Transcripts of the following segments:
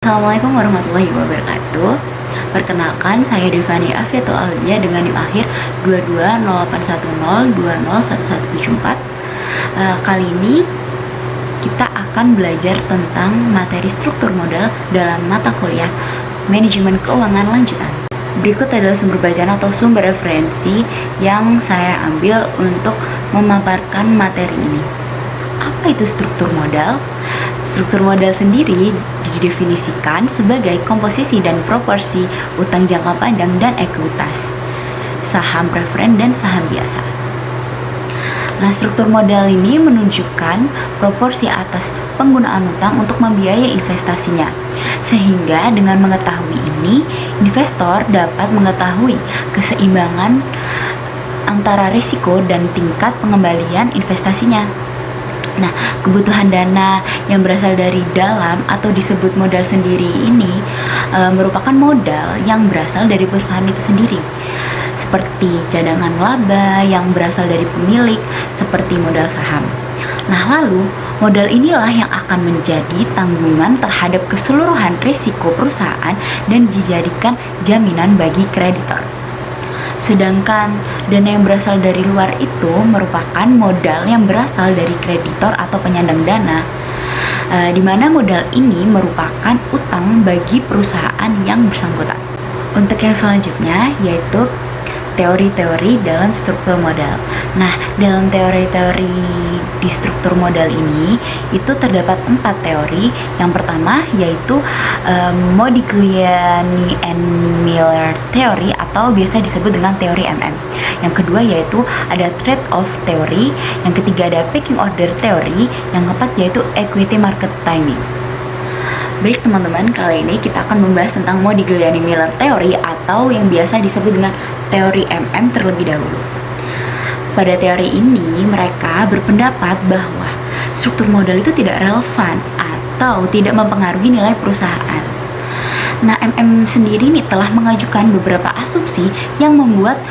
Assalamualaikum warahmatullahi wabarakatuh. Perkenalkan, saya Devani Afiatul Aulia dengan NIM akhir 220810201174. Kali ini kita akan belajar tentang materi struktur modal dalam mata kuliah Manajemen Keuangan Lanjutan. Berikut adalah sumber bacaan atau sumber referensi yang saya ambil untuk memaparkan materi ini. Apa itu struktur modal? Struktur modal sendiri didefinisikan sebagai komposisi dan proporsi utang jangka panjang dan ekuitas, saham preferen dan saham biasa. Nah, struktur modal ini menunjukkan proporsi atas penggunaan utang untuk membiayai investasinya. Sehingga dengan mengetahui ini, investor dapat mengetahui keseimbangan antara risiko dan tingkat pengembalian investasinya. Nah, kebutuhan dana yang berasal dari dalam atau disebut modal sendiri ini merupakan modal yang berasal dari perusahaan itu sendiri, seperti cadangan laba yang berasal dari pemilik, seperti modal saham. Nah, lalu modal inilah yang akan menjadi tanggungan terhadap keseluruhan risiko perusahaan dan dijadikan jaminan bagi kreditor. Sedangkan dana yang berasal dari luar itu merupakan modal yang berasal dari kreditor atau penyandang dana, di mana modal ini merupakan utang bagi perusahaan yang bersangkutan. Untuk yang selanjutnya yaitu teori-teori dalam struktur modal. Nah, dalam teori-teori di struktur modal ini itu terdapat 4 teori. Yang pertama yaitu Modigliani and Miller theory atau biasa disebut dengan teori MM. Yang kedua yaitu ada trade-off theory. Yang ketiga ada pecking order theory. Yang keempat yaitu equity market timing. Baik teman-teman, kali ini kita akan membahas tentang Modigliani-Miller theory atau yang biasa disebut dengan teori MM terlebih dahulu. Pada teori ini, mereka berpendapat bahwa struktur modal itu tidak relevan atau tidak mempengaruhi nilai perusahaan. Nah, MM sendiri ini telah mengajukan beberapa asumsi yang membuat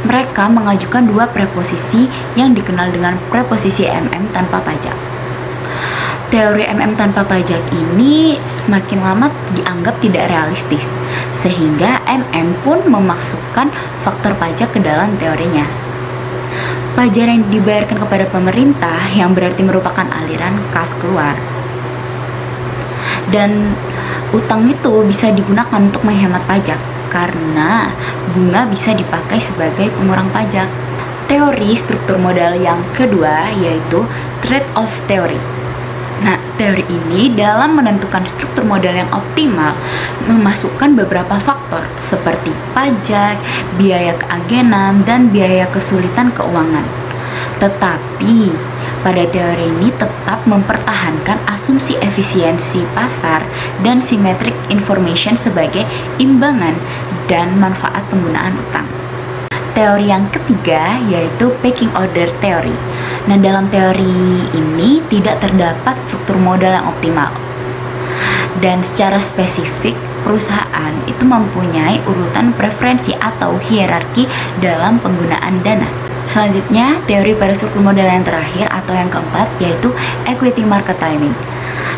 mereka mengajukan 2 preposisi yang dikenal dengan preposisi MM tanpa pajak. Teori MM tanpa pajak ini semakin lama dianggap tidak realistis, sehingga MM pun memasukkan faktor pajak ke dalam teorinya. Pajak yang dibayarkan kepada pemerintah yang berarti merupakan aliran kas keluar. Dan utang itu bisa digunakan untuk menghemat pajak karena bunga bisa dipakai sebagai pengurang pajak. Teori struktur modal yang kedua yaitu trade-off theory. Nah, teori ini dalam menentukan struktur modal yang optimal memasukkan beberapa faktor seperti pajak, biaya keagenan, dan biaya kesulitan keuangan. Tetapi pada teori ini tetap mempertahankan asumsi efisiensi pasar dan symmetric information sebagai imbangan dan manfaat penggunaan utang. Teori yang ketiga yaitu pecking order theory. Nah, dalam teori ini tidak terdapat struktur modal yang optimal. Dan secara spesifik, perusahaan itu mempunyai urutan preferensi atau hierarki dalam penggunaan dana. Selanjutnya, teori pada struktur modal yang terakhir atau yang keempat yaitu equity market timing.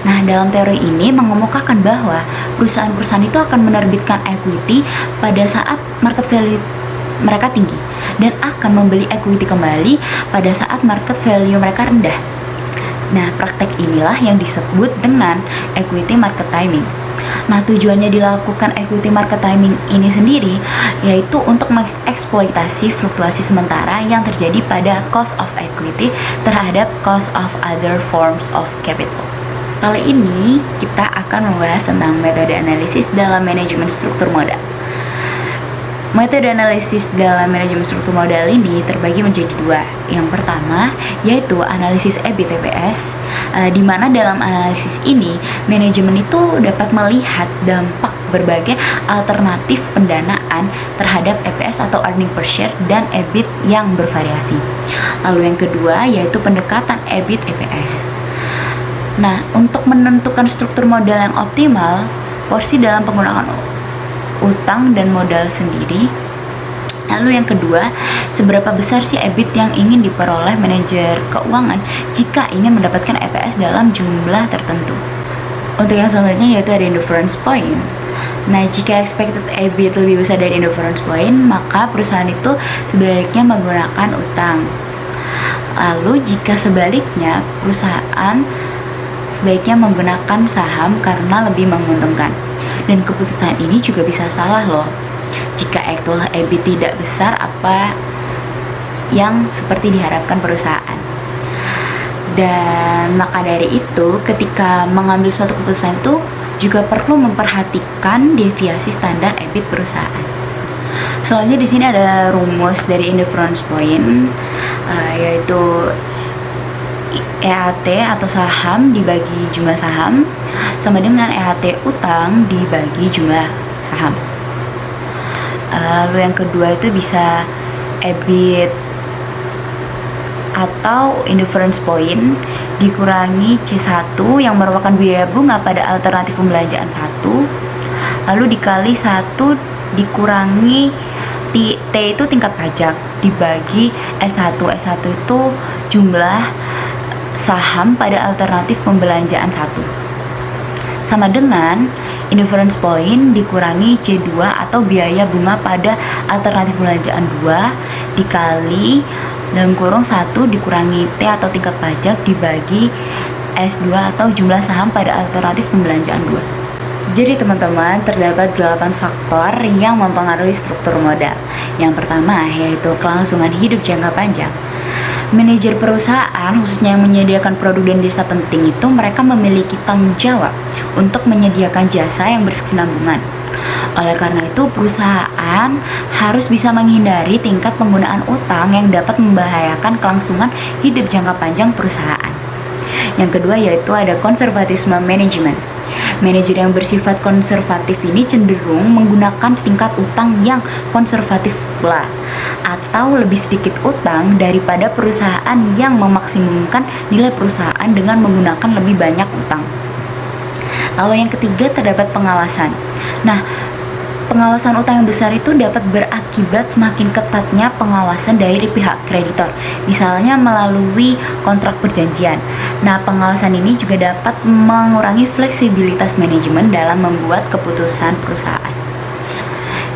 Nah, dalam teori ini mengemukakan bahwa perusahaan-perusahaan itu akan menerbitkan equity pada saat market value mereka tinggi dan akan membeli equity kembali pada saat market value mereka rendah. Nah, praktek inilah yang disebut dengan equity market timing. Nah, tujuannya dilakukan equity market timing ini sendiri yaitu untuk mengeksploitasi fluktuasi sementara yang terjadi pada cost of equity terhadap cost of other forms of capital. Kali ini kita akan membahas tentang metode analisis dalam manajemen struktur modal. Metode analisis dalam manajemen struktur modal ini terbagi menjadi 2. Yang pertama yaitu analisis EBIT/EPS, di mana dalam analisis ini manajemen itu dapat melihat dampak berbagai alternatif pendanaan terhadap EPS atau earning per share dan EBIT yang bervariasi. Lalu yang kedua yaitu pendekatan EBIT/EPS. Nah, untuk menentukan struktur modal yang optimal, porsi dalam penggunaan utang dan modal sendiri. Lalu yang kedua, seberapa besar sih EBIT yang ingin diperoleh manajer keuangan jika ingin mendapatkan EPS dalam jumlah tertentu. Untuk yang selanjutnya yaitu ada indifference point. Nah, jika expected EBIT lebih besar dari indifference point, maka perusahaan itu sebaiknya menggunakan utang. Lalu jika sebaliknya, perusahaan sebaiknya menggunakan saham karena lebih menguntungkan. Dan keputusan ini juga bisa salah loh. Jika actual EBIT tidak besar apa yang seperti diharapkan perusahaan. Dan maka dari itu, ketika mengambil suatu keputusan itu juga perlu memperhatikan deviasi standar EBIT perusahaan. Soalnya di sini ada rumus dari indifference point, yaitu EAT atau saham dibagi jumlah saham sama dengan EAT utang dibagi jumlah saham. Lalu yang kedua itu bisa EBIT atau indifference point dikurangi C1 yang merupakan biaya bunga pada alternatif pembelanjaan 1, lalu dikali 1 dikurangi T itu tingkat pajak dibagi S1. S1 itu jumlah saham pada alternatif pembelanjaan 1 sama dengan indifference point dikurangi C2 atau biaya bunga pada alternatif pembelanjaan 2 dikali dalam kurung 1 dikurangi T atau tingkat pajak dibagi S2 atau jumlah saham pada alternatif pembelanjaan 2. Jadi teman-teman, terdapat 8 faktor yang mempengaruhi struktur modal. Yang pertama yaitu kelangsungan hidup jangka panjang. Manajer perusahaan, khususnya yang menyediakan produk dan jasa penting itu, mereka memiliki tanggung jawab untuk menyediakan jasa yang berkesinambungan. Oleh karena itu, perusahaan harus bisa menghindari tingkat penggunaan utang yang dapat membahayakan kelangsungan hidup jangka panjang perusahaan. Yang kedua yaitu ada konservatisme manajemen. Manajer yang bersifat konservatif ini cenderung menggunakan tingkat utang yang konservatif pula, atau lebih sedikit utang daripada perusahaan yang memaksimumkan nilai perusahaan dengan menggunakan lebih banyak utang. Lalu yang ketiga terdapat pengawasan. Nah, pengawasan utang yang besar itu dapat berakibat semakin ketatnya pengawasan dari pihak kreditor, misalnya melalui kontrak perjanjian. Nah, pengawasan ini juga dapat mengurangi fleksibilitas manajemen dalam membuat keputusan perusahaan.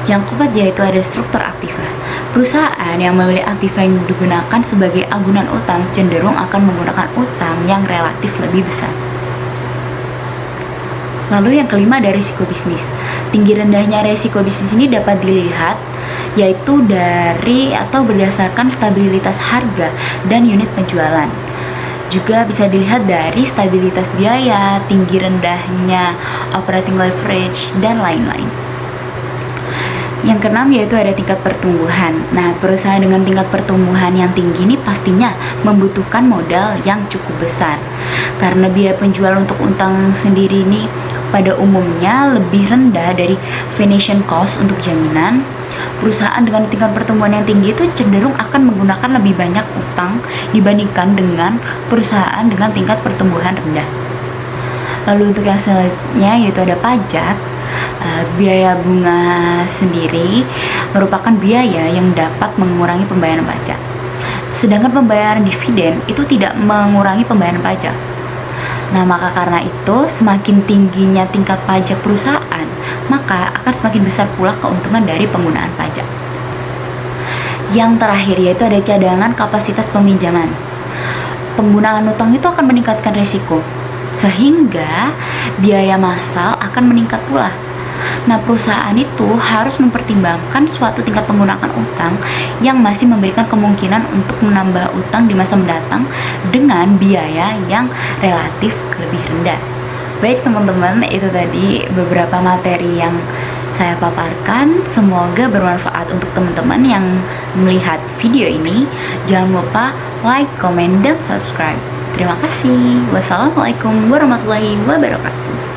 Yang keempat yaitu ada struktur aktiva. Perusahaan yang memilih aktiva yang digunakan sebagai agunan utang cenderung akan menggunakan utang yang relatif lebih besar. Lalu yang kelima ada risiko bisnis. Tinggi rendahnya risiko bisnis ini dapat dilihat yaitu dari atau berdasarkan stabilitas harga dan unit penjualan. Juga bisa dilihat dari stabilitas biaya, tinggi rendahnya operating leverage, dan lain-lain. Yang keenam yaitu ada tingkat pertumbuhan. Nah, perusahaan dengan tingkat pertumbuhan yang tinggi ini pastinya membutuhkan modal yang cukup besar. Karena biaya penjualan untuk utang sendiri ini pada umumnya lebih rendah dari financial cost untuk jaminan. Perusahaan dengan tingkat pertumbuhan yang tinggi itu cenderung akan menggunakan lebih banyak utang dibandingkan dengan perusahaan dengan tingkat pertumbuhan rendah. Lalu untuk yang selanjutnya yaitu ada pajak. Biaya bunga sendiri merupakan biaya yang dapat mengurangi pembayaran pajak. Sedangkan pembayaran dividen itu tidak mengurangi pembayaran pajak. Nah, maka karena itu semakin tingginya tingkat pajak perusahaan, maka akan semakin besar pula keuntungan dari penggunaan pajak. Yang terakhir yaitu ada cadangan kapasitas peminjaman. Penggunaan utang itu akan meningkatkan risiko, sehingga biaya massal akan meningkat pula. Nah, perusahaan itu harus mempertimbangkan suatu tingkat penggunaan utang yang masih memberikan kemungkinan untuk menambah utang di masa mendatang dengan biaya yang relatif lebih rendah. Baik teman-teman, itu tadi beberapa materi yang saya paparkan. Semoga bermanfaat untuk teman-teman yang melihat video ini. Jangan lupa like, comment, dan subscribe. Terima kasih. Wassalamualaikum warahmatullahi wabarakatuh.